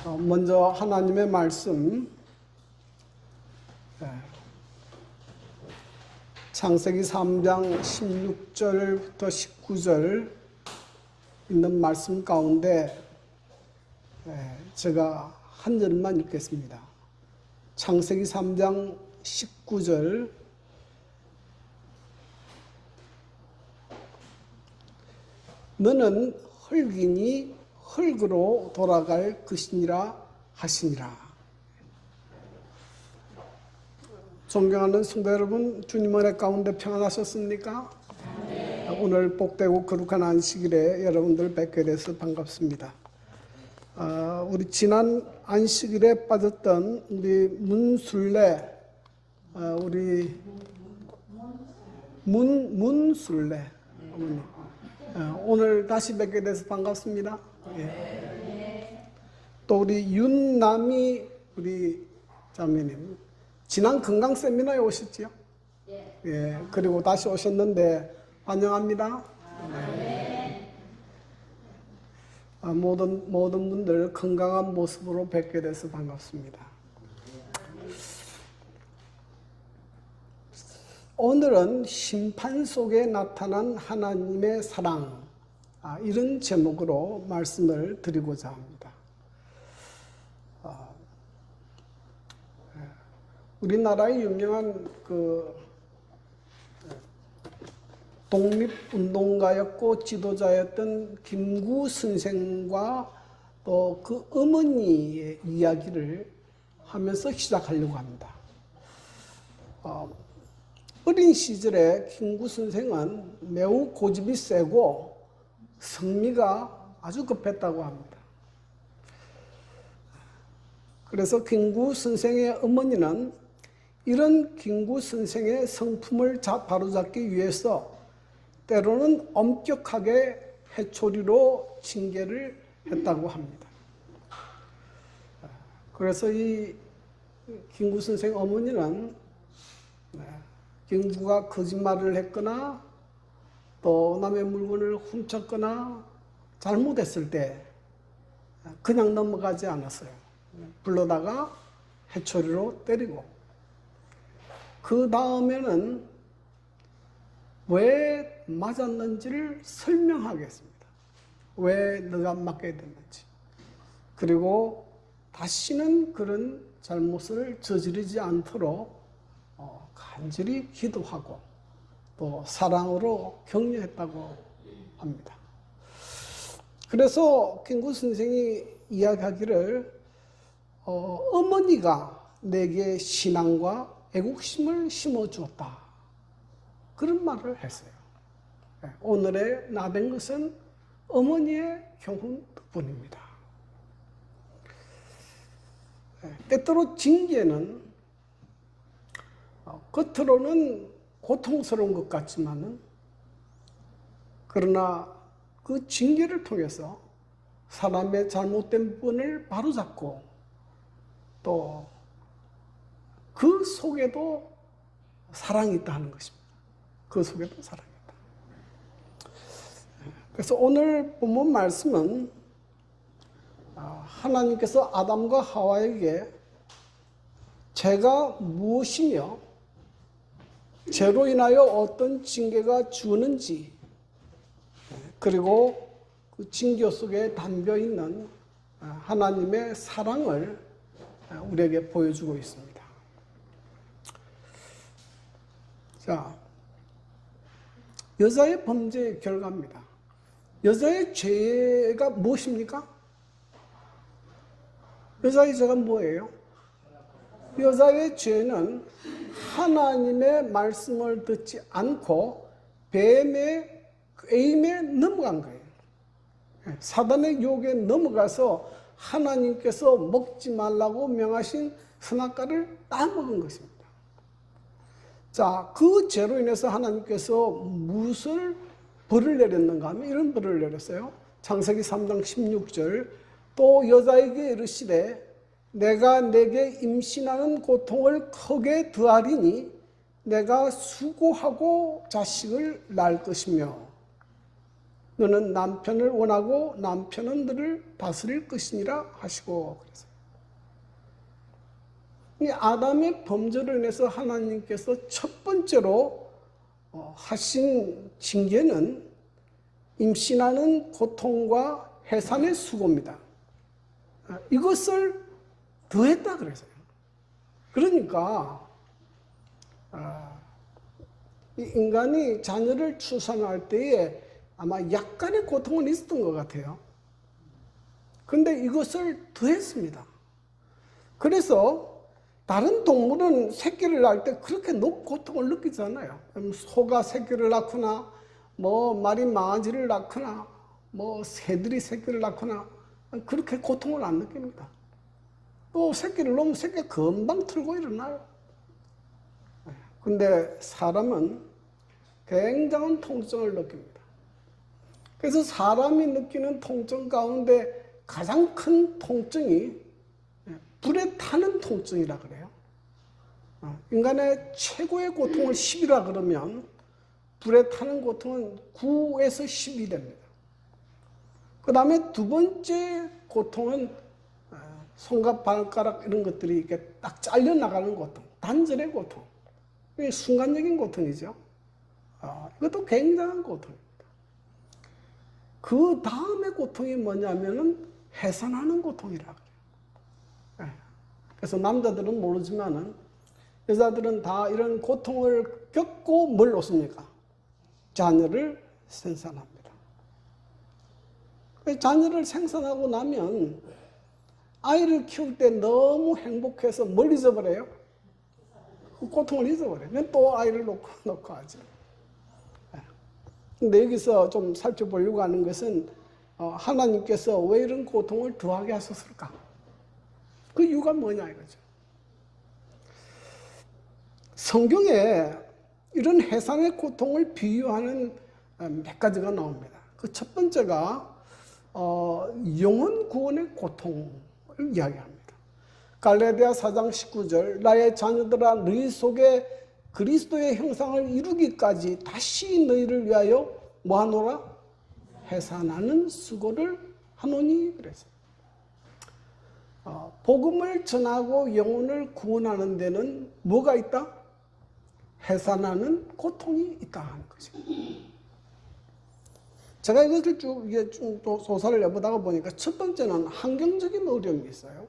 먼저 하나님의 말씀, 창세기 3장 16절부터 19절 있는 말씀 가운데 제가 한 절만 읽겠습니다. 창세기 3장 19절, 너는 흙이니 흙으로 돌아갈 것이니라 하시니라. 존경하는 성도 여러분, 주님 은혜 가운데 평안하셨습니까? 네. 오늘 복되고 거룩한 안식일에 여러분들 뵙게 돼서 반갑습니다. 우리 지난 안식일에 빠졌던 우리 문술래, 우리 문술래 어머니, 오늘 다시 뵙게 돼서 반갑습니다. 예. 또 우리 윤남이 우리 자매님, 지난 건강 세미나에 오셨지요? 예. 그리고 다시 오셨는데 환영합니다. 네. 모든 분들 건강한 모습으로 뵙게 돼서 반갑습니다. 오늘은 심판 속에 나타난 하나님의 사랑, 이런 제목으로 말씀을 드리고자 합니다. 우리나라의 유명한 독립운동가였고 지도자였던 김구 선생과 또 그 어머니의 이야기를 하면서 시작하려고 합니다. 어린 시절에 김구 선생은 매우 고집이 세고 성미가 아주 급했다고 합니다. 그래서 김구 선생의 어머니는 이런 김구 선생의 성품을 바로잡기 위해서 때로는 엄격하게 회초리로 징계를 했다고 합니다. 그래서 이 김구 선생 어머니는 김구가 거짓말을 했거나 또 남의 물건을 훔쳤거나 잘못했을 때 그냥 넘어가지 않았어요. 불러다가 회초리로 때리고, 그 다음에는 왜 맞았는지를 설명하겠습니다. 왜 너가 맞게 됐는지. 그리고 다시는 그런 잘못을 저지르지 않도록 간절히 기도하고 또 사랑으로 격려했다고 합니다. 그래서 김구 선생이 이야기하기를 어머니가 내게 신앙과 애국심을 심어주었다, 그런 말을 했어요. 오늘의 나 된 것은 어머니의 교훈 덕분입니다. 때때로 징계는 겉으로는 고통스러운 것 같지만은, 그러나 그 징계를 통해서 사람의 잘못된 부분을 바로잡고 또 그 속에도 사랑이 있다는 것입니다. 그 속에도 사랑이 있다. 그래서 오늘 본문 말씀은 하나님께서 아담과 하와에게 죄가 무엇이며 죄로 인하여 어떤 징계가 주는지, 그리고 그 징계 속에 담겨 있는 하나님의 사랑을 우리에게 보여주고 있습니다. 자, 여자의 범죄의 결과입니다. 여자의 죄가 무엇입니까? 여자의 죄가 뭐예요? 여자의 죄는 하나님의 말씀을 듣지 않고 뱀의 에임에 넘어간 거예요. 사단의 유혹에 넘어가서 하나님께서 먹지 말라고 명하신 선악과를 따먹은 것입니다. 자, 그 죄로 인해서 하나님께서 무엇을 벌을 내렸는가 하면 이런 벌을 내렸어요. 창세기 3장 16절, 또 여자에게 이르시되 내가 내게 임신하는 고통을 크게 더하리니 내가 수고하고 자식을 낳을 것이며 너는 남편을 원하고 남편은 너를 다스릴 것이니라 하시고 그래서 이 아담의 범죄로 인해서 하나님께서 첫 번째로 하신 징계는 임신하는 고통과 해산의 수고입니다. 이것을 더했다 그래서요. 그러니까 이 인간이 자녀를 출산할 때에 아마 약간의 고통은 있었던 것 같아요. 그런데 이것을 더했습니다. 그래서 다른 동물은 새끼를 낳을 때 그렇게 고통을 느끼지 않아요. 소가 새끼를 낳거나 말이 망아지를 낳거나 새들이 새끼를 낳거나 그렇게 고통을 안 느낍니다. 또 새끼를 놓으면 새끼가 금방 털고 일어나요. 근데 사람은 굉장한 통증을 느낍니다. 그래서 사람이 느끼는 통증 가운데 가장 큰 통증이 불에 타는 통증이라 그래요. 인간의 최고의 고통을 10이라 그러면 불에 타는 고통은 9에서 10이 됩니다. 그 다음에 두 번째 고통은 손과 발가락 이런 것들이 이렇게 딱 잘려나가는 고통, 단절의 고통. 이게 순간적인 고통이죠. 이것도 굉장한 고통입니다. 그 다음에 고통이 뭐냐면은 해산하는 고통이라 그래요. 그래서 남자들은 모르지만은 여자들은 다 이런 고통을 겪고 뭘 얻습니까? 자녀를 생산합니다. 자녀를 생산하고 나면 아이를 키울 때 너무 행복해서 뭘 잊어버려요? 그 고통을 잊어버려요. 또 아이를 놓고 하죠. 근데 여기서 좀 살펴보려고 하는 것은 하나님께서 왜 이런 고통을 더하게 하셨을까? 그 이유가 뭐냐 이거죠. 성경에 이런 해산의 고통을 비유하는 몇 가지가 나옵니다. 그 첫 번째가 영혼 구원의 고통을 이야기합니다. 갈라디아 4장 19절 나의 자녀들아 너희 속에 그리스도의 형상을 이루기까지 다시 너희를 위하여 뭐하노라? 해산하는 수고를 하노니 그래서 복음을 전하고 영혼을 구원하는 데는 뭐가 있다? 해산하는 고통이 있다 하는 거죠. 제가 이것을 쭉 조사를 해보다가 보니까 첫 번째는 환경적인 어려움이 있어요.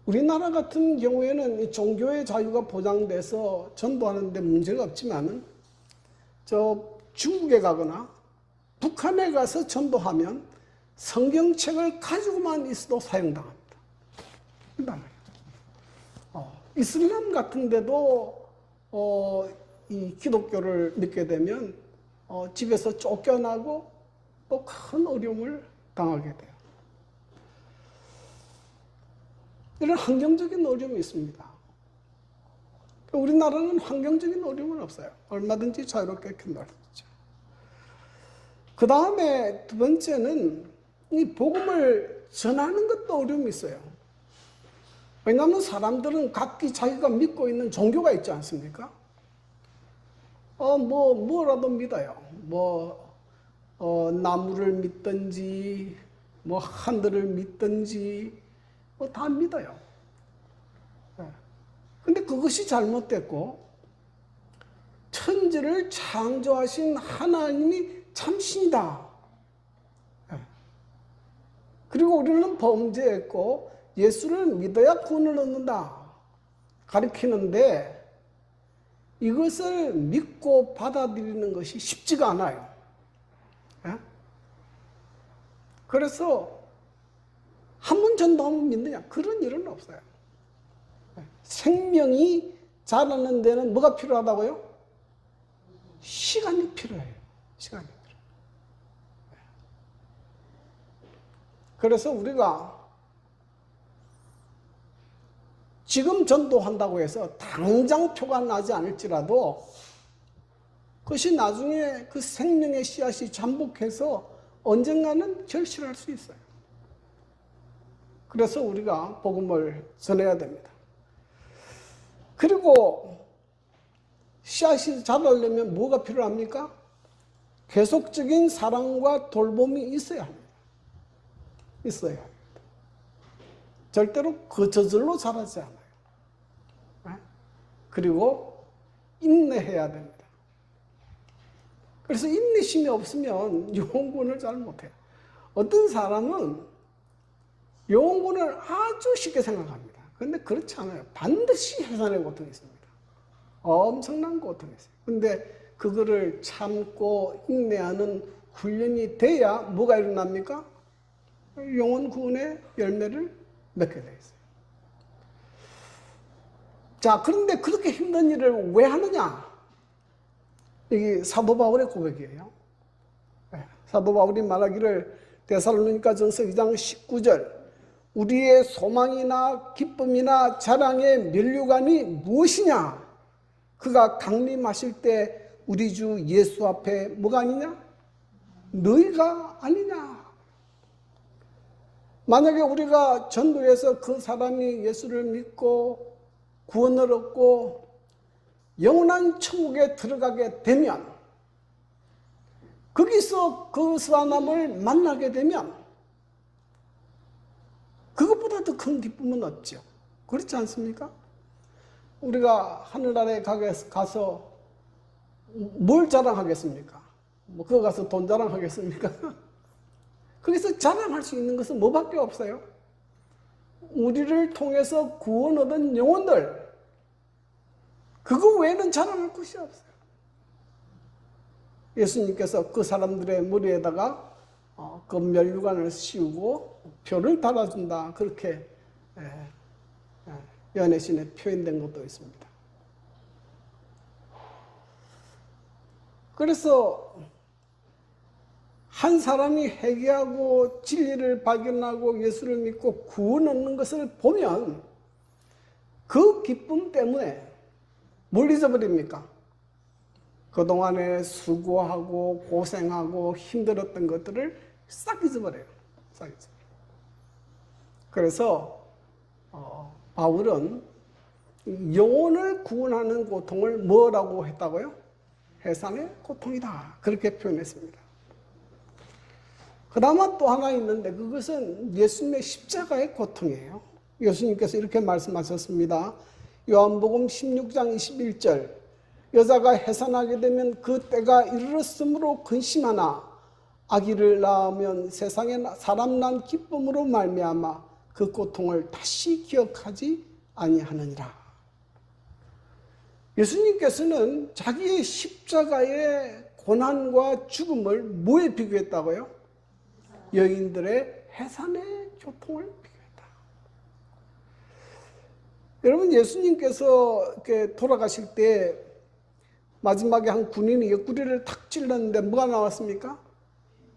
우리나라 같은 경우에는 이 종교의 자유가 보장돼서 전도하는 데 문제가 없지만은 중국에 가거나 북한에 가서 전도하면 성경책을 가지고만 있어도 사형당합니다. 이슬람 같은 데도 이 기독교를 믿게 되면 집에서 쫓겨나고 또 큰 어려움을 당하게 돼요. 이런 환경적인 어려움이 있습니다. 우리나라는 환경적인 어려움은 없어요. 얼마든지 자유롭게 견도할 수 있죠. 그 다음에 두 번째는 이 복음을 전하는 것도 어려움이 있어요. 왜냐하면 사람들은 각기 자기가 믿고 있는 종교가 있지 않습니까? 뭐라도 믿어요. 나무를 믿든지, 하늘을 믿든지, 다 믿어요. 근데 그것이 잘못됐고, 천지를 창조하신 하나님이 참신이다. 그리고 우리는 범죄했고, 예수를 믿어야 구원을 얻는다. 가르치는데, 이것을 믿고 받아들이는 것이 쉽지가 않아요. 그래서 한 번 전도하면 믿느냐? 그런 일은 없어요. 생명이 자라는 데는 뭐가 필요하다고요? 시간이 필요해요. 시간이 필요해요. 그래서 우리가 지금 전도한다고 해서 당장 표가 나지 않을지라도 그것이 나중에 그 생명의 씨앗이 잠복해서 언젠가는 결실할 수 있어요. 그래서 우리가 복음을 전해야 됩니다. 그리고 씨앗이 자라려면 뭐가 필요합니까? 계속적인 사랑과 돌봄이 있어야 합니다. 있어야 합니다. 절대로 그 저절로 자라지 않아요. 그리고 인내해야 됩니다. 그래서 인내심이 없으면 영혼구원을 잘 못해요. 어떤 사람은 영혼구원을 아주 쉽게 생각합니다. 그런데 그렇지 않아요. 반드시 해산의 고통이 있습니다. 엄청난 고통이 있어요. 그런데 그거를 참고 인내하는 훈련이 돼야 뭐가 일어납니까? 영혼구원의 열매를 맺게 되어 있어요. 자, 그런데 그렇게 힘든 일을 왜 하느냐? 이게 사도 바울의 고백이에요. 사도 바울이 말하기를 데살로니가전서 2장 19절 우리의 소망이나 기쁨이나 자랑의 면류관이 무엇이냐? 그가 강림하실 때 우리 주 예수 앞에 뭐가 아니냐? 너희가 아니냐? 만약에 우리가 전도해서 그 사람이 예수를 믿고 구원을 얻고 영원한 천국에 들어가게 되면 거기서 그 사람을 만나게 되면 그것보다 더 큰 기쁨은 없죠. 그렇지 않습니까? 우리가 하늘나라에 가서 뭘 자랑하겠습니까? 뭐 그거 가서 돈 자랑하겠습니까? 거기서 자랑할 수 있는 것은 뭐밖에 없어요? 우리를 통해서 구원 얻은 영혼들, 그거 외에는 자랑할 것이 없어요. 예수님께서 그 사람들의 머리에다가 그 면류관을 씌우고 표를 달아준다. 그렇게 연애신에 표현된 것도 있습니다. 그래서 한 사람이 회개하고 진리를 발견하고 예수를 믿고 구원 얻는 것을 보면 그 기쁨 때문에 뭘 잊어버립니까? 그동안에 수고하고 고생하고 힘들었던 것들을 싹 잊어버려요. 싹 잊어버려요. 그래서 바울은 영혼을 구원하는 고통을 뭐라고 했다고요? 해산의 고통이다. 그렇게 표현했습니다. 그 다음에 또 하나 있는데 그것은 예수님의 십자가의 고통이에요. 예수님께서 이렇게 말씀하셨습니다. 요한복음 16장 21절 여자가 해산하게 되면 그 때가 이르렀으므로 근심하나 아기를 낳으면 세상에 사람 난 기쁨으로 말미암아 그 고통을 다시 기억하지 아니하느니라. 예수님께서는 자기의 십자가의 고난과 죽음을 뭐에 비교했다고요? 여인들의 해산의 고통을 비교했다. 여러분, 예수님께서 이렇게 돌아가실 때 마지막에 한 군인이 옆구리를 탁 찔렀는데 뭐가 나왔습니까?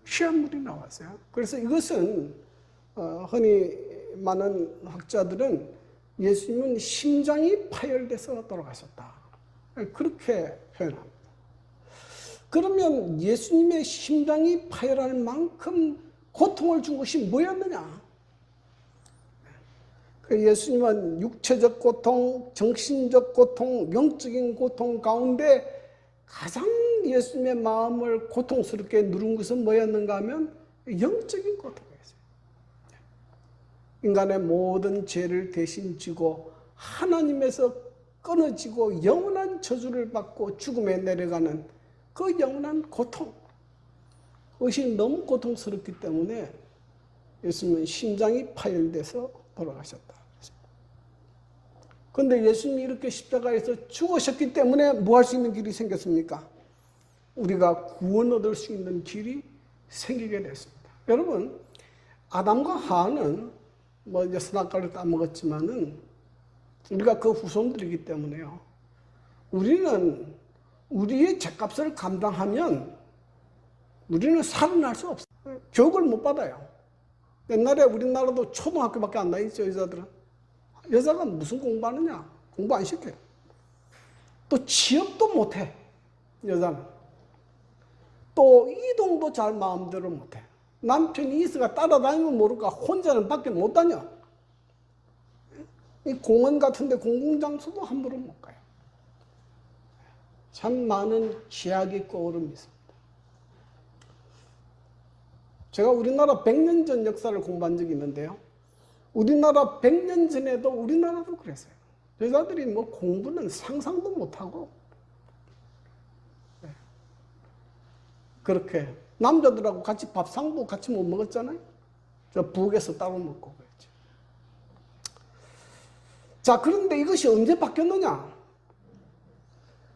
피한물이 나왔어요. 그래서 이것은 흔히 많은 학자들은 예수님은 심장이 파열돼서 돌아가셨다. 그렇게 표현합니다. 그러면 예수님의 심장이 파열할 만큼 고통을 준 것이 뭐였느냐? 예수님은 육체적 고통, 정신적 고통, 영적인 고통 가운데 가장 예수님의 마음을 고통스럽게 누른 것은 뭐였는가 하면 영적인 고통이었어요. 인간의 모든 죄를 대신 지고 하나님에서 끊어지고 영원한 저주를 받고 죽음에 내려가는 그 영원한 고통, 그것이 너무 고통스럽기 때문에 예수님은 심장이 파열돼서 돌아가셨다. 그런데 예수님이 이렇게 십자가에서 죽으셨기 때문에 뭐 할 수 있는 길이 생겼습니까? 우리가 구원 얻을 수 있는 길이 생기게 됐습니다. 여러분, 아담과 하와는 뭐 이제 선악과를 따먹었지만은 우리가 그 후손들이기 때문에요. 우리는 우리의 죄값을 감당하면 우리는 살아날 수 없어요. 교육을 못 받아요. 옛날에 우리나라도 초등학교밖에 안 다니죠, 여자들은. 여자가 무슨 공부하느냐? 공부 안 시켜요. 또 취업도 못해, 여자는. 또 이동도 잘 마음대로 못해. 남편이 있어가 따라다니면 모를까 혼자는 밖에 못 다녀. 이 공원 같은데 공공장소도 함부로 못 가요. 참 많은 제약이 있고 어려움이 있습니다. 제가 우리나라 100년 전 역사를 공부한 적이 있는데요. 우리나라 100년 전에도 우리나라도 그랬어요. 여자들이 뭐 공부는 상상도 못하고 그렇게 남자들하고 같이 밥상도 같이 못 먹었잖아요. 저 부엌에서 따로 먹고 그랬죠. 자, 그런데 이것이 언제 바뀌었느냐?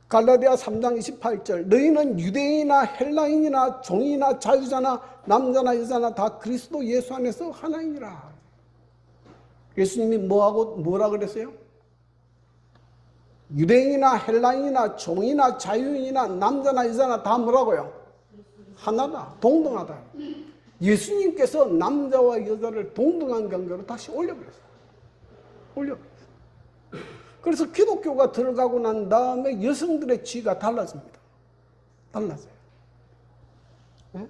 갈라디아 3장 28절 너희는 유대인이나 헬라인이나 종이나 자유자나 남자나 여자나 다 그리스도 예수 안에서 하나이니라. 예수님이 뭐라 그랬어요? 유대인이나 헬라인이나 종이나 자유인이나 남자나 여자나 다 뭐라고요? 하나다. 동등하다. 예수님께서 남자와 여자를 동등한 관계로 다시 올려버렸어요. 그래서 기독교가 들어가고 난 다음에 여성들의 지위가 달라집니다. 달라져요. 네?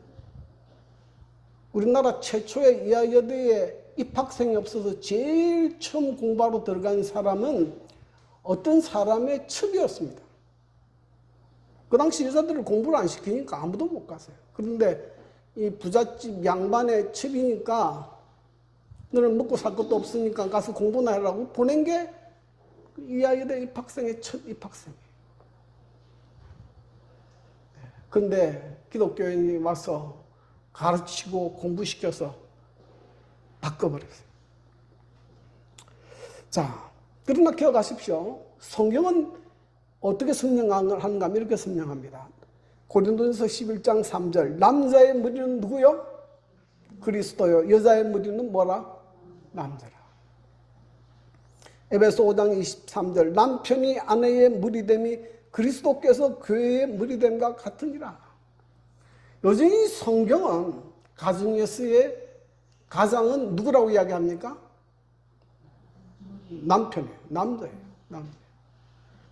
우리나라 최초의 이화여대에 입학생이 없어서 제일 처음 공부하러 들어간 사람은 어떤 사람의 첩이었습니다. 그 당시 여자들을 공부를 안 시키니까 아무도 못 갔어요. 그런데 이 부잣집 양반의 첩이니까 너는 먹고 살 것도 없으니까 가서 공부나 하라고 보낸 게 이화여대 입학생의 첫 입학생이에요. 근데 기독교인이 와서 가르치고 공부시켜서 바꿔버렸어요. 자, 그러나 기억하십시오. 성경은 어떻게 설명하는가 하면 이렇게 설명합니다. 고린도전서 11장 3절 남자의 무리는 누구요? 그리스도요. 여자의 무리는 뭐라? 남자라. 에베소 5장 23절 남편이 아내의 무리됨이 그리스도께서 교회의 무리됨과 같으니라. 여전히 성경은 가정에서의 가장은 누구라고 이야기합니까? 남편이에요. 남자예요.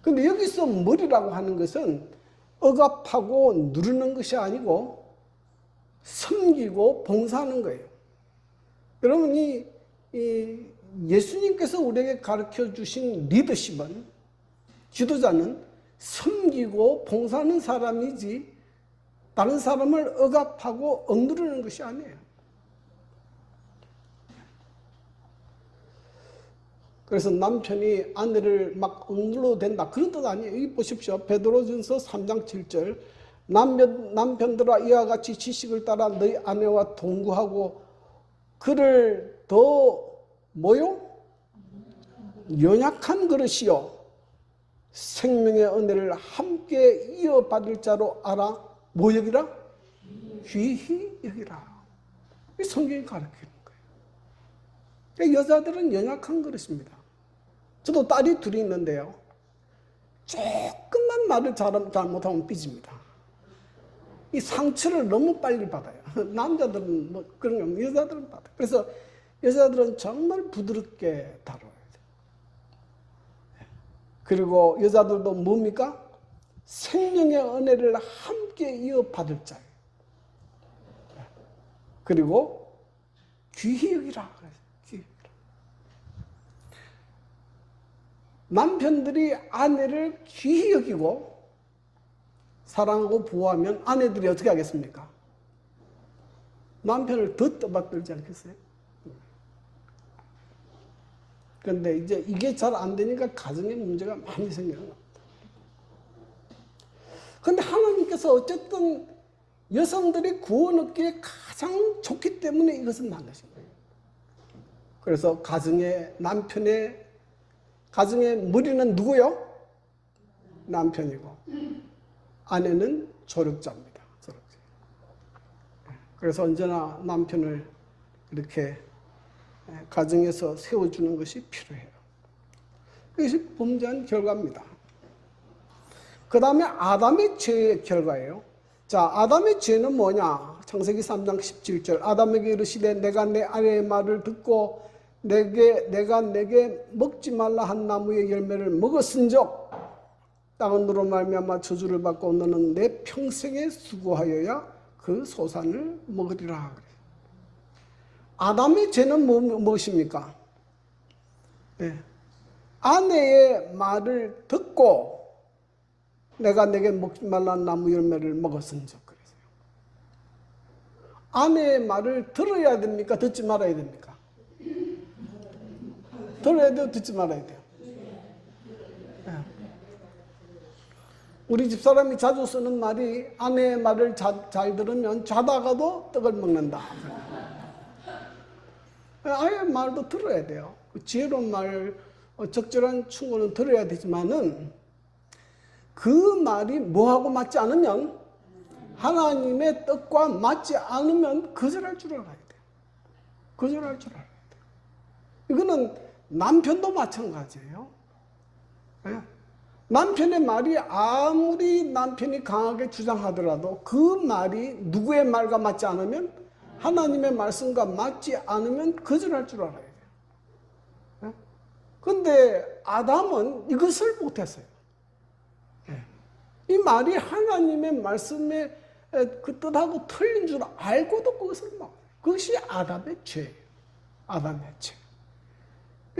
근데 여기서 머리라고 하는 것은 억압하고 누르는 것이 아니고 섬기고 봉사하는 거예요. 여러분 이 예수님께서 우리에게 가르쳐 주신 리더십은 지도자는 섬기고 봉사하는 사람이지 다른 사람을 억압하고 억누르는 것이 아니에요. 그래서 남편이 아내를 막 억눌러도 된다 그런 뜻 아니에요. 여기 보십시오. 베드로전서 3장 7절 남편들아 이와 같이 지식을 따라 너희 아내와 동거하고 그를 더 뭐요? 연약한 그릇이요 생명의 은혜를 함께 이어받을 자로 알아 뭐 여기라? 귀히 여기라. 이 성경이 가르치는 거예요. 여자들은 연약한 그릇입니다. 저도 딸이 둘이 있는데요. 조금만 말을 잘못하면 삐집니다. 이 상처를 너무 빨리 받아요. 남자들은 뭐 그런 게 없는데 여자들은 받아요. 그래서 여자들은 정말 부드럽게 다뤄야 돼요. 그리고 여자들도 뭡니까? 생명의 은혜를 함께 이어받을 자예요. 그리고 귀히 여기라. 남편들이 아내를 귀히 여기고 사랑하고 보호하면 아내들이 어떻게 하겠습니까? 남편을 더 떠받들지 않겠어요? 그런데 이제 이게 잘 안 되니까 가정에 문제가 많이 생겨요. 그런데 하나님께서 어쨌든 여성들이 구원 얻기에 가장 좋기 때문에 이것을 만드신 거예요. 그래서 가정의 무리는 누구요? 남편이고 아내는 조력자입니다. 조력자. 그래서 언제나 남편을 이렇게 가정에서 세워주는 것이 필요해요. 이것이 범죄한 결과입니다. 그 다음에 아담의 죄의 결과예요. 자, 아담의 죄는 뭐냐? 창세기 3장 17절 아담에게 이르시되 내가 내 아내의 말을 듣고 내가 내게 먹지 말라 한 나무의 열매를 먹었은즉 땅은 너로 말미암아 저주를 받고 너는 내 평생에 수고하여야 그 소산을 먹으리라. 아담의 죄는 무엇입니까? 네. 아내의 말을 듣고 내가 내게 먹지 말라 한 나무 열매를 먹었은즉 그랬어요. 아내의 말을 들어야 됩니까? 듣지 말아야 됩니까? 들어야 돼요? 듣지 말아야 돼요? 우리 집사람이 자주 쓰는 말이 아내의 말을 잘 들으면 자다가도 떡을 먹는다. 아내의 말도 들어야 돼요. 지혜로운 말, 적절한 충고는 들어야 되지만은 그 말이 뭐하고 맞지 않으면, 하나님의 뜻과 맞지 않으면 거절할 줄 알아야 돼요. 거절할 줄 알아야 돼요. 이거는 남편도 마찬가지예요. 남편의 말이 아무리 남편이 강하게 주장하더라도 그 말이 누구의 말과 맞지 않으면, 하나님의 말씀과 맞지 않으면 거절할 줄 알아야 돼요. 그런데 아담은 이것을 못했어요. 이 말이 하나님의 말씀의 그 뜻하고 틀린 줄 알고도 그것을 막아요. 그것이 아담의 죄예요. 아담의 죄.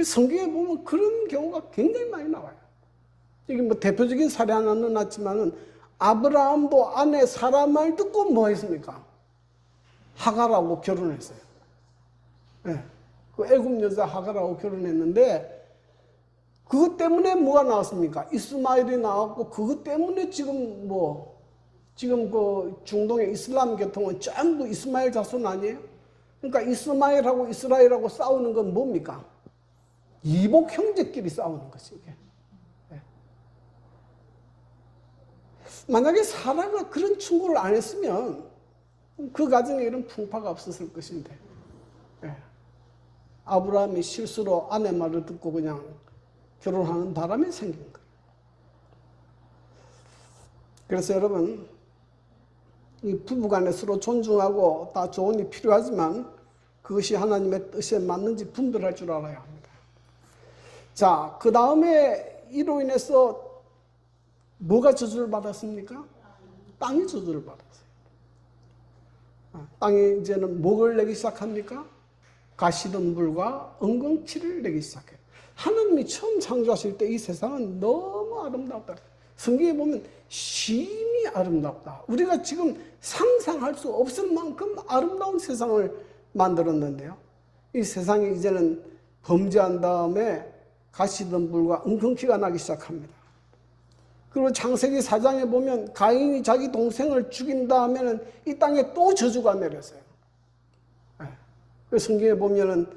성경에 보면 그런 경우가 굉장히 많이 나와요. 여기 뭐 대표적인 사례 하나는 났지만은, 아브라함도 아내 사라 말 듣고 뭐 했습니까? 하갈하고 결혼했어요. 네. 그 애굽 여자 하갈하고 결혼했는데, 그것 때문에 뭐가 나왔습니까? 이스마엘이 나왔고, 그것 때문에 지금 그 중동의 이슬람 계통은 전부 이스마엘 자손 아니에요? 그러니까 이스마엘하고 이스라엘하고 싸우는 건 뭡니까? 이복 형제끼리 싸우는 것이 이게. 네. 만약에 사라가 그런 충고를 안 했으면 그 가정에 이런 풍파가 없었을 것인데, 네. 아브라함이 실수로 아내 말을 듣고 그냥 결혼하는 바람에 생긴 거예요. 그래서 여러분, 이 부부간에 서로 존중하고 다 조언이 필요하지만 그것이 하나님의 뜻에 맞는지 분별할 줄 알아야 합니다. 자, 그 다음에 이로 인해서 뭐가 저주를 받았습니까? 땅이 저주를 받았어요. 땅이 이제는 목을 내기 시작합니까? 가시덤불과 엉겅퀴를 내기 시작해요. 하나님이 처음 창조하실 때 이 세상은 너무 아름답다. 성경에 보면 심히 아름답다. 우리가 지금 상상할 수 없을 만큼 아름다운 세상을 만들었는데요. 이 세상이 이제는 범죄한 다음에 가시덤불과 엉겅퀴가 나기 시작합니다. 그리고 창세기 4장에 보면 가인이 자기 동생을 죽인 다음에는 이 땅에 또 저주가 내렸어요. 그 성경에 보면은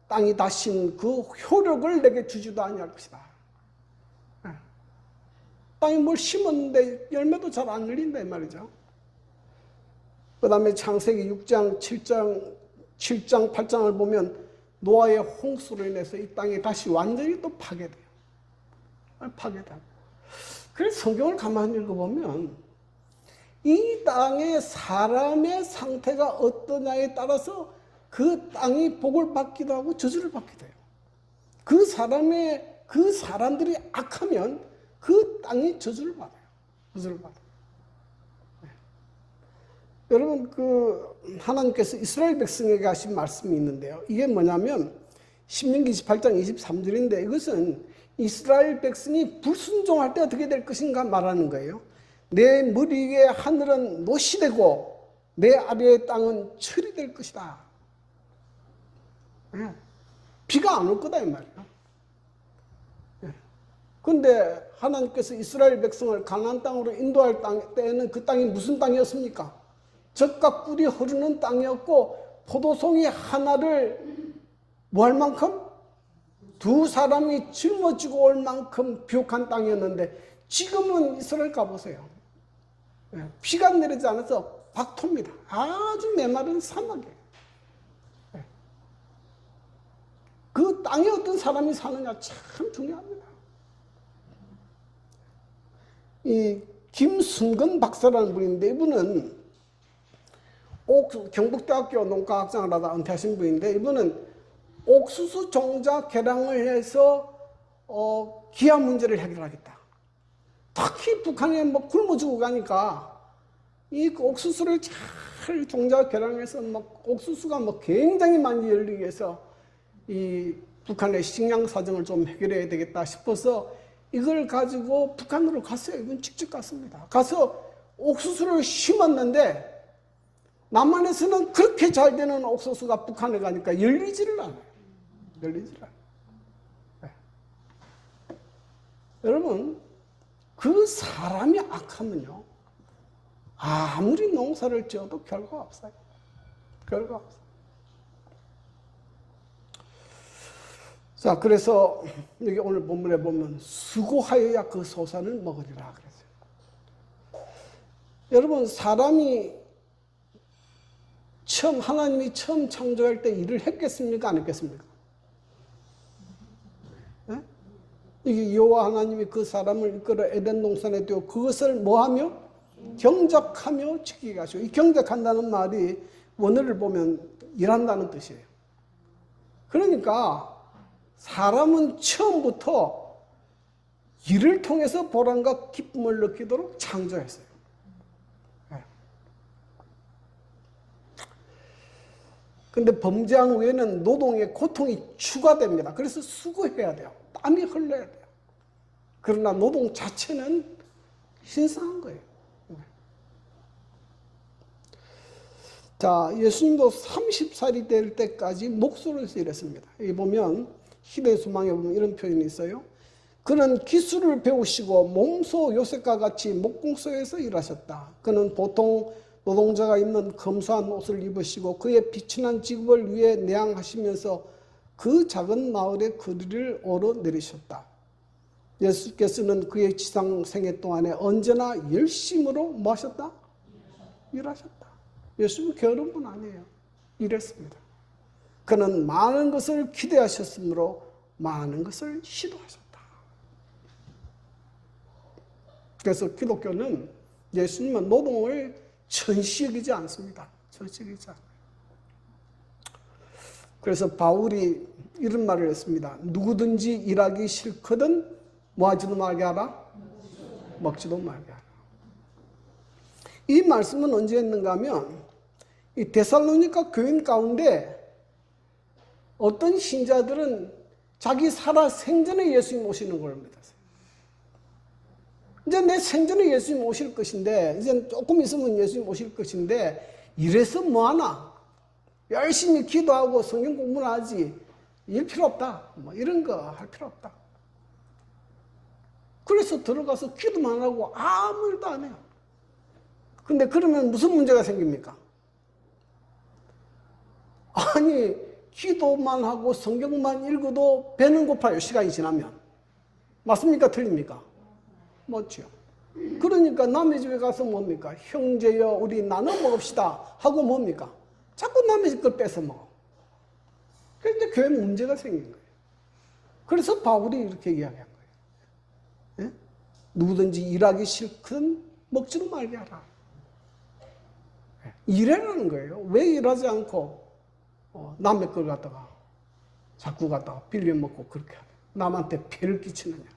땅이 다신 그 효력을 내게 주지도 아니할 것이다. 땅에 뭘 심었는데 열매도 잘 안 열린다 이 말이죠. 그 다음에 창세기 6장, 7장, 8장을 보면 노아의 홍수로 인해서 이 땅이 다시 완전히 또 파괴돼요. 파괴돼요. 그래서 성경을 가만히 읽어보면 이 땅의 사람의 상태가 어떠냐에 따라서 그 땅이 복을 받기도 하고 저주를 받기도 해요. 그 사람들이 악하면 그 땅이 저주를 받아요. 저주를 받아요. 네. 여러분, 하나님께서 이스라엘 백성에게 하신 말씀이 있는데요. 이게 뭐냐면 신명기 28장 23절인데 이것은 이스라엘 백성이 불순종할 때 어떻게 될 것인가 말하는 거예요. 내 머리 위에 하늘은 노시되고 내 아래의 땅은 철이 될 것이다. 네. 비가 안 올 거다 이 말이에요. 그런데 하나님께서 이스라엘 백성을 가나안 땅으로 인도할 때에는 그 땅이 무슨 땅이었습니까? 젖과 꿀이 흐르는 땅이었고 포도송이 하나를 뭐 할 만큼? 두 사람이 짊어지고 올 만큼 비옥한 땅이었는데 지금은 이스라엘 가보세요. 비가 내리지 않아서 박토입니다. 아주 메마른 사막이에요. 그 땅에 어떤 사람이 사느냐 참 중요합니다. 이 김순근 박사라는 분인데 이분은 경북대학교 농가학장을 하다 은퇴하신 분인데 이분은 옥수수 종자 개량을 해서 기아 문제를 해결하겠다. 특히 북한에 뭐 굶어 죽어 가니까 이 옥수수를 잘 종자 개량해서 옥수수가 굉장히 많이 열리기 위해서 이 북한의 식량 사정을 좀 해결해야 되겠다 싶어서 이걸 가지고 북한으로 갔어요. 이건 직접 갔습니다. 가서 옥수수를 심었는데 남한에서는 그렇게 잘 되는 옥수수가 북한에 가니까 열리지를 않아요. 열리지를 않아요. 네. 여러분, 그 사람이 악하면요, 아무리 농사를 지어도 결과가 없어요. 결과가 없어요. 자, 그래서 여기 오늘 본문에 보면 수고하여야 그 소산을 먹으리라 그랬어요. 여러분, 사람이 하나님이 처음 창조할 때 일을 했겠습니까? 안 했겠습니까? 네? 이게 여호와 하나님이 그 사람을 이끌어 에덴 동산에 두어 그것을 뭐하며? 경작하며 지키게 하시고, 이 경작한다는 말이 원어를 보면 일한다는 뜻이에요. 그러니까 사람은 처음부터 일을 통해서 보람과 기쁨을 느끼도록 창조했어요. 근데 범죄한 후에는 노동의 고통이 추가됩니다. 그래서 수고해야 돼요. 땀이 흘러야 돼요. 그러나 노동 자체는 신성한 거예요. 자, 예수님도 30살이 될 때까지 목소리에서 일했습니다. 여기 보면 희대의 소망에 보면 이런 표현이 있어요. 그는 기술을 배우시고 몸소 요셉과 같이 목공소에서 일하셨다. 그는 보통 노동자가 입는 검소한 옷을 입으시고 그의 비천한 직업을 위해 내항하시면서 그 작은 마을의 거리를 오르내리셨다. 예수께서는 그의 지상 생애 동안에 언제나 열심으로 뭐 하셨다? 일하셨다. 예수님은 게으른 분 아니에요. 일했습니다. 그는 많은 것을 기대하셨으므로 많은 것을 시도하셨다. 그래서 기독교는 예수님은 노동을 천시 여기지 않습니다. 천시 여기지 않아요. 그래서 바울이 이런 말을 했습니다. 누구든지 일하기 싫거든 뭐 하지도 말게 하라? 먹지도 말게 하라. 이 말씀은 언제 했는가 하면 이 데살로니가 교인 가운데 어떤 신자들은 자기 살아 생전에 예수님 오시는 걸 믿었어요. 이제 내 생전에 예수님 오실 것인데, 이제 조금 있으면 예수님 오실 것인데, 이래서 뭐하나? 열심히 기도하고 성경 공부를 하지. 일 필요 없다. 뭐 이런 거 할 필요 없다. 그래서 들어가서 기도만 하고 아무 일도 안 해요. 근데 그러면 무슨 문제가 생깁니까? 아니, 기도만 하고 성경만 읽어도 배는 고파요. 시간이 지나면. 맞습니까? 틀립니까? 맞죠. 그러니까 남의 집에 가서 뭡니까? 형제여 우리 나눠 먹읍시다 하고 뭡니까? 자꾸 남의 집 걸 뺏어 먹어. 그런데 교회에 문제가 생긴 거예요. 그래서 바울이 이렇게 이야기한 거예요. 예? 누구든지 일하기 싫거든 먹지도 말게 하라. 일하라는 거예요. 왜 일하지 않고 남의 걸 갖다가 자꾸 갖다가 빌려 먹고 그렇게 하냐. 남한테 폐를 끼치느냐.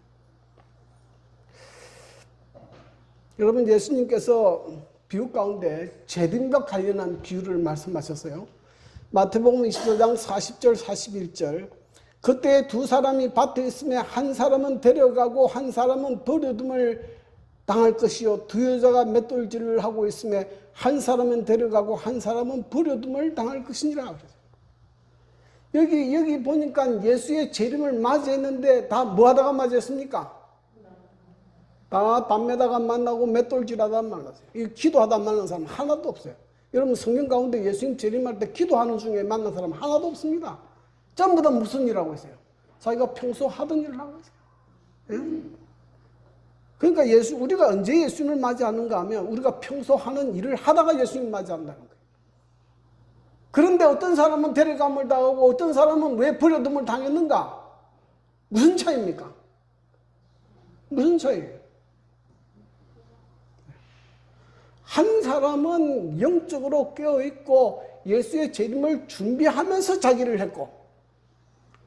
여러분, 예수님께서 비유 가운데 재림과 관련한 비유를 말씀하셨어요. 마태복음 24장 40절 41절. 그때 두 사람이 밭에 있으며 한 사람은 데려가고 한 사람은 버려둠을 당할 것이요 두 여자가 맷돌질을 하고 있으며 한 사람은 데려가고 한 사람은 버려둠을 당할 것이니라. 여기 보니까 예수의 재림을 맞이했는데 다 뭐 하다가 맞이했습니까? 다 담배다가 만나고 맷돌질하다 만났어요. 이 기도하다 만난 사람 하나도 없어요. 여러분, 성경 가운데 예수님 재림할 때 기도하는 중에 만난 사람 하나도 없습니다. 전부 다 무슨 일 하고 있어요? 자기가 평소 하던 일을 하고 있어요. 예? 그러니까 우리가 언제 예수님을 맞이하는가 하면 우리가 평소 하는 일을 하다가 예수님 맞이한다는 거예요. 그런데 어떤 사람은 데려감을 당하고 어떤 사람은 왜 버려둠을 당했는가? 무슨 차이입니까? 무슨 차이예요? 한 사람은 영적으로 깨어있고 예수의 재림을 준비하면서 자기를 했고,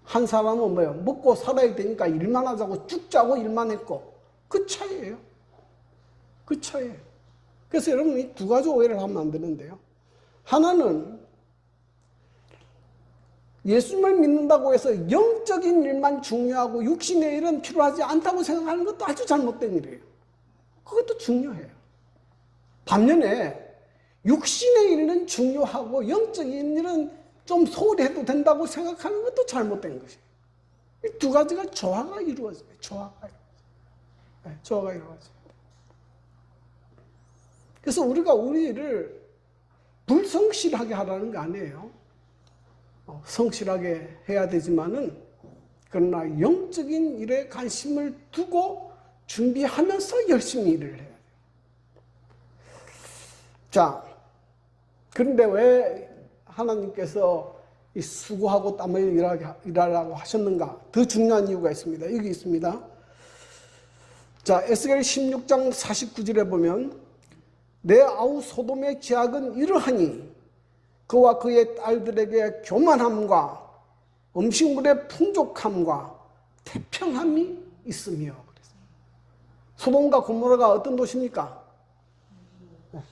한 사람은 뭐예요? 먹고 살아야 되니까 일만 하자고 죽자고 일만 했고, 그 차이예요. 그 차이예요. 그래서 여러분, 이 두 가지 오해를 하면 안 되는데요. 하나는 예수님을 믿는다고 해서 영적인 일만 중요하고 육신의 일은 필요하지 않다고 생각하는 것도 아주 잘못된 일이에요. 그것도 중요해요. 반면에 육신의 일은 중요하고 영적인 일은 좀 소홀히 해도 된다고 생각하는 것도 잘못된 것이에요. 이 두 가지가 조화가 이루어져요. 조화가 이루어져요. 그래서 우리가 우리를 불성실하게 하라는 게 아니에요. 성실하게 해야 되지만은, 그러나 영적인 일에 관심을 두고 준비하면서 열심히 일을 해야 돼요. 자, 그런데 왜 하나님께서 이 수고하고 땀을 일하라고 하셨는가? 더 중요한 이유가 있습니다. 여기 있습니다. 자, 에스겔 16장 49절에 보면, 내 아우 소돔의 죄악은 이러하니 그와 그의 딸들에게 교만함과 음식물의 풍족함과 태평함이 있으며. 소돔과 고모라가 어떤 도시입니까?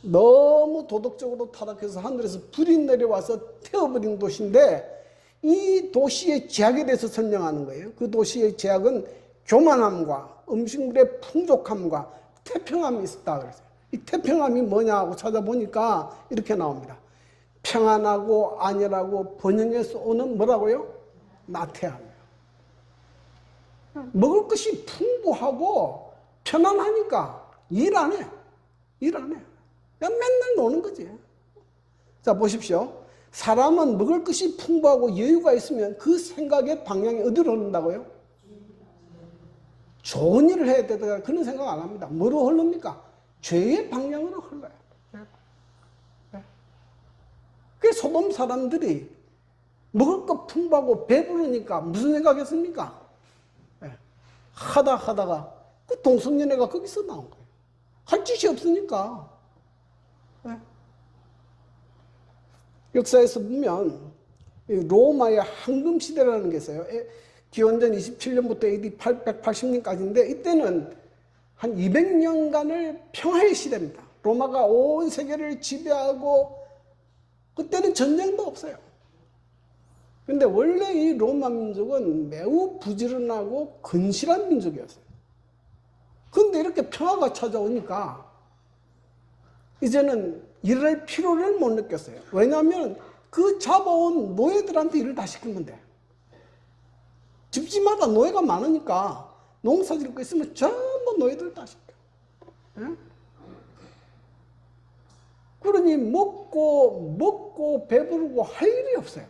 너무 도덕적으로 타락해서 하늘에서 불이 내려와서 태워버린 도시인데, 이 도시의 죄악에 대해서 설명하는 거예요. 그 도시의 죄악은 교만함과 음식물의 풍족함과 태평함이 있었다 그랬어요. 이 태평함이 뭐냐고 찾아보니까 이렇게 나옵니다. 평안하고 안일하고 번영에서 오는 뭐라고요? 나태함이에요. 먹을 것이 풍부하고 편안하니까 일 안 해. 그냥 맨날 노는 거지. 자, 보십시오. 사람은 먹을 것이 풍부하고 여유가 있으면 그 생각의 방향이 어디로 흐른다고요? 좋은 일을 해야 되다 그런 생각 안 합니다. 뭐로 흐릅니까? 죄의 방향으로 흘러요. 그래서 소돔 사람들이 먹을 것 풍부하고 배부르니까 무슨 생각했습니까? 하다가 그 동성연애가 거기서 나온 거예요. 할 짓이 없으니까. 역사에서 보면 로마의 황금시대라는 게 있어요. 기원전 27년부터 AD 880년까지인데 이때는 한 200년간을 평화의 시대입니다. 로마가 온 세계를 지배하고 그때는 전쟁도 없어요. 근데 원래 이 로마 민족은 매우 부지런하고 건실한 민족이었어요. 근데 이렇게 평화가 찾아오니까 이제는 일할 필요를 못 느꼈어요. 왜냐하면 그 잡아온 노예들한테 일을 다 시키면 돼. 집집마다 노예가 많으니까 농사 짓고 있으면 전부 노예들 다 시켜. 그러니 먹고 배부르고 할 일이 없어요.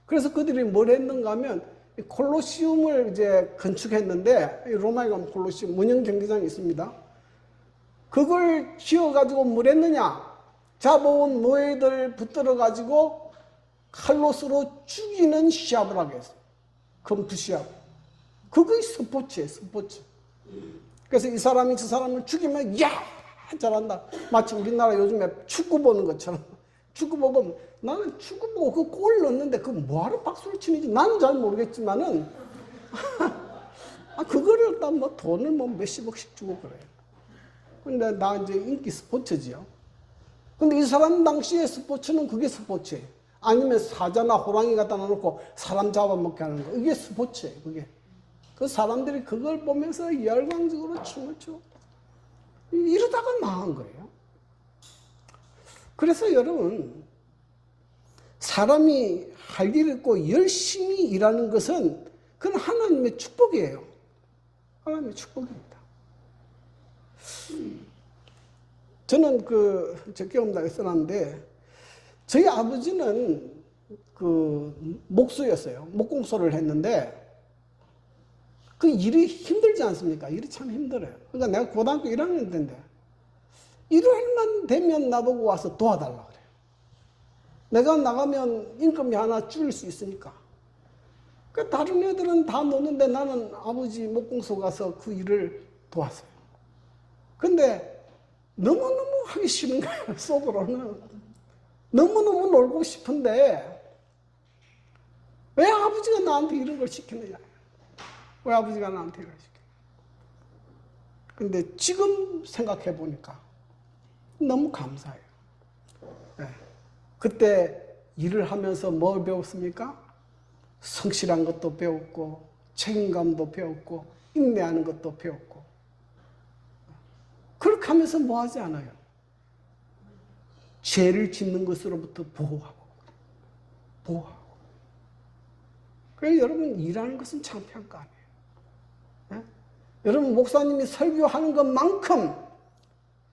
그래서 그들이 뭘 했는가 하면 콜로시움을 이제 건축했는데, 로마에 가면 콜로시움 문형 경기장이 있습니다. 그걸 지어가지고 뭘 했느냐? 잡아온 노예들 붙들어 가지고 칼로스로 죽이는 시합을 하게 했어요. 검투 시합. 그게 스포츠예요, 스포츠. 그래서 이 사람이 저 사람을 죽이면 야 잘한다. 마치 우리나라 요즘에 축구 보는 것처럼. 축구 보면 나는 축구 보고 그 골 넣었는데 그 뭐하러 박수를 치는지 나는 잘 모르겠지만은 그거를 일단 뭐 돈을 뭐 몇십억씩 주고 그래요. 근데 나 이제 인기 스포츠지요. 근데 이 사람 당시에 스포츠는 그게 스포츠예요. 아니면 사자나 호랑이 갖다 놓고 사람 잡아먹게 하는 거. 이게 스포츠예요, 그게. 그 사람들이 그걸 보면서 열광적으로 춤을 추고 이러다가 망한 거예요. 그래서 여러분, 사람이 할 일 있고 열심히 일하는 것은 그건 하나님의 축복이에요. 하나님의 축복입니다. 저는 저 경험담에 써놨는데, 저희 아버지는 목수였어요. 목공소를 했는데, 그 일이 힘들지 않습니까? 일이 참 힘들어요. 그러니까 내가 고등학교 1학년 때인데, 일요일만 되면 나보고 와서 도와달라 그래요. 내가 나가면 인건비 하나 줄일 수 있으니까. 그러니까 다른 애들은 다 노는데 나는 아버지 목공소 가서 그 일을 도왔어요. 근데 너무너무 하기 싫은 거예요, 속으로는. 너무너무 놀고 싶은데 왜 아버지가 나한테 이런 걸 시키느냐. 왜 아버지가 나한테 이걸 시켜? 근데 지금 생각해 보니까 너무 감사해요. 네. 그때 일을 하면서 뭘 배웠습니까? 성실한 것도 배웠고, 책임감도 배웠고, 인내하는 것도 배웠고. 그렇게 하면서 뭐 하지 않아요? 죄를 짓는 것으로부터 보호하고. 그래서 여러분, 일하는 것은 창피한 거 아니에요. 네? 여러분, 목사님이 설교하는 것만큼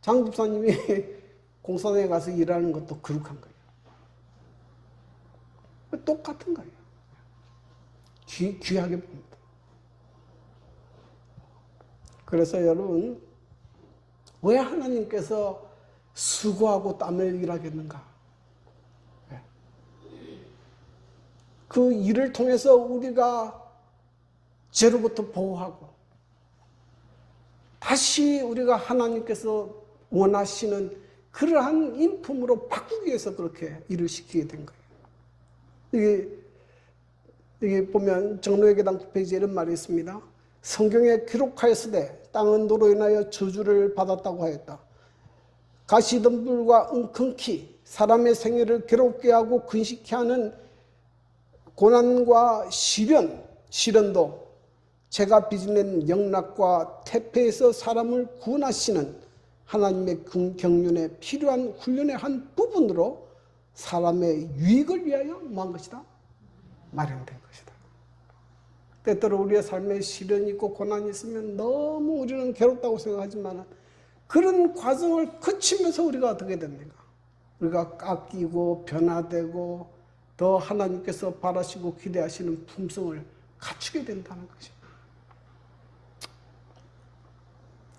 장 집사님이 공사장에 가서 일하는 것도 거룩한 거예요. 똑같은 거예요. 귀하게 봅니다. 그래서 여러분, 왜 하나님께서 수고하고 땀을 일하겠는가? 그 일을 통해서 우리가 죄로부터 보호하고 다시 우리가 하나님께서 원하시는 그러한 인품으로 바꾸기 위해서 그렇게 일을 시키게 된 거예요. 여기 보면 정로의계당 9페이지에 이런 말이 있습니다. 성경에 기록하였으되 땅은 너로 인하여 저주를 받았다고 하였다. 가시덤불과 웅큼키 사람의 생애를 괴롭게 하고 근심케 하는 고난과 시련도 제가 빚어낸 영락과 태폐에서 사람을 구원하시는 하나님의 경륜에 필요한 훈련의 한 부분으로 사람의 유익을 위하여 뭐한 것이다? 마련된 것이다. 때때로 우리의 삶에 시련이 있고 고난이 있으면 너무 우리는 괴롭다고 생각하지만 그런 과정을 거치면서 우리가 어떻게 됩니까? 우리가 깎이고 변화되고 더 하나님께서 바라시고 기대하시는 품성을 갖추게 된다는 것입니다.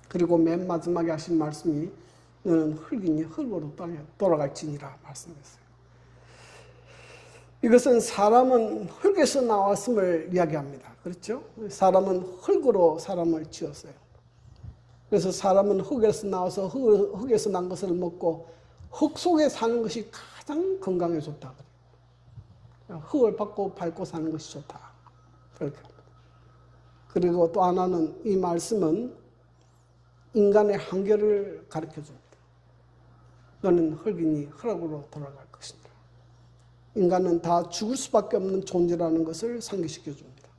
그리고 맨 마지막에 하신 말씀이 너는 흙이니 흙으로 돌아갈지니라 말씀했어요. 이것은 사람은 흙에서 나왔음을 이야기합니다. 그렇죠? 사람은 흙으로 사람을 지었어요. 그래서 사람은 흙에서 나와서 흙에서 난 것을 먹고 흙 속에 사는 것이 가장 건강에 좋다. 흙을 밟고 사는 것이 좋다. 그렇게. 그리고 또 하나는 이 말씀은 인간의 한계를 가르쳐 줍니다. 너는 흙이니 흙으로 돌아갈 것이다. 인간은 다 죽을 수밖에 없는 존재라는 것을 상기시켜 줍니다.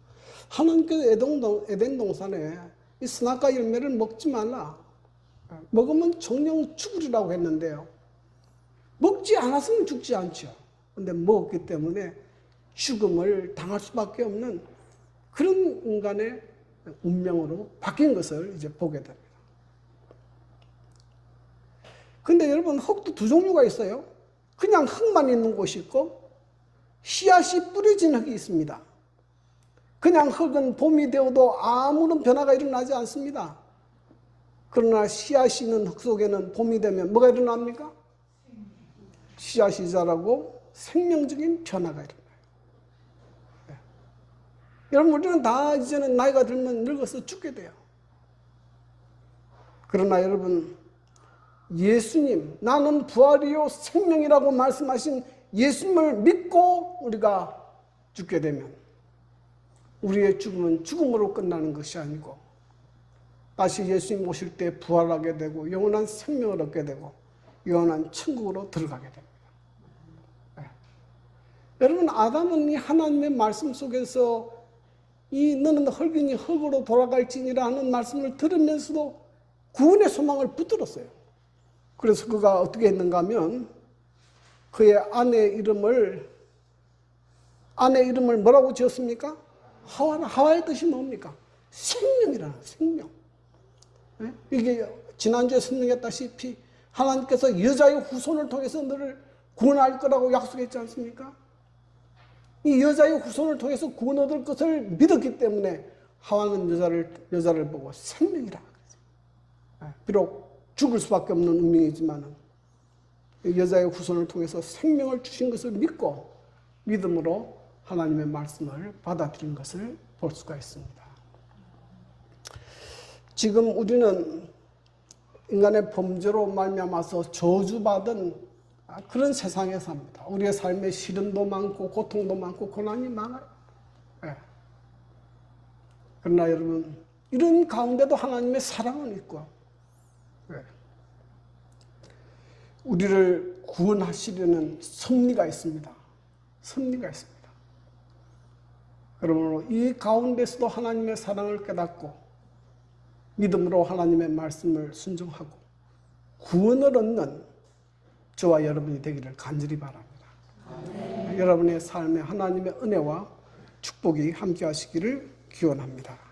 하나님께서 에덴 동산에 이 선악과 열매를 먹지 말라. 먹으면 정령 죽으리라고 했는데요. 먹지 않았으면 죽지 않죠. 그런데 먹었기 때문에 죽음을 당할 수밖에 없는 그런 인간의 운명으로 바뀐 것을 이제 보게 됩니다. 근데 여러분, 흙도 두 종류가 있어요. 그냥 흙만 있는 곳이 있고 씨앗이 뿌려진 흙이 있습니다. 그냥 흙은 봄이 되어도 아무런 변화가 일어나지 않습니다. 그러나 씨앗이 있는 흙 속에는 봄이 되면 뭐가 일어납니까? 씨앗이 자라고 생명적인 변화가 일어나요. 네. 여러분, 우리는 다 이제는 나이가 들면 늙어서 죽게 돼요. 그러나 여러분, 예수님, 나는 부활이요 생명이라고 말씀하신 예수님을 믿고 우리가 죽게 되면 우리의 죽음은 죽음으로 끝나는 것이 아니고 다시 예수님 오실 때 부활하게 되고 영원한 생명을 얻게 되고 영원한 천국으로 들어가게 됩니다. 네. 여러분, 아담은 이 하나님의 말씀 속에서 이 너는 흙이니 흙으로 돌아갈지니라 하는 말씀을 들으면서도 구원의 소망을 붙들었어요. 그래서 그가 어떻게 했는가 하면 그의 아내 이름을 뭐라고 지었습니까? 하와의 뜻이 뭡니까? 생명이라는 생명. 네? 이게 지난주에 설명했다시피 하나님께서 여자의 후손을 통해서 너를 구원할 거라고 약속했지 않습니까? 이 여자의 후손을 통해서 구원 얻을 것을 믿었기 때문에 하와는 여자를 보고 생명이라 그랬어요. 비록 죽을 수밖에 없는 운명이지만 여자의 후손을 통해서 생명을 주신 것을 믿고 믿음으로 하나님의 말씀을 받아들인 것을 볼 수가 있습니다. 지금 우리는 인간의 범죄로 말미암아서 저주받은 그런 세상에 삽니다. 우리의 삶에 시련도 많고 고통도 많고 고난이 많아요. 네. 그러나 여러분, 이런 가운데도 하나님의 사랑은 있고 우리를 구원하시려는 섭리가 있습니다. 섭리가 있습니다. 그러므로 이 가운데서도 하나님의 사랑을 깨닫고 믿음으로 하나님의 말씀을 순종하고 구원을 얻는 저와 여러분이 되기를 간절히 바랍니다. 여러분의 삶에 하나님의 은혜와 축복이 함께 하시기를 기원합니다.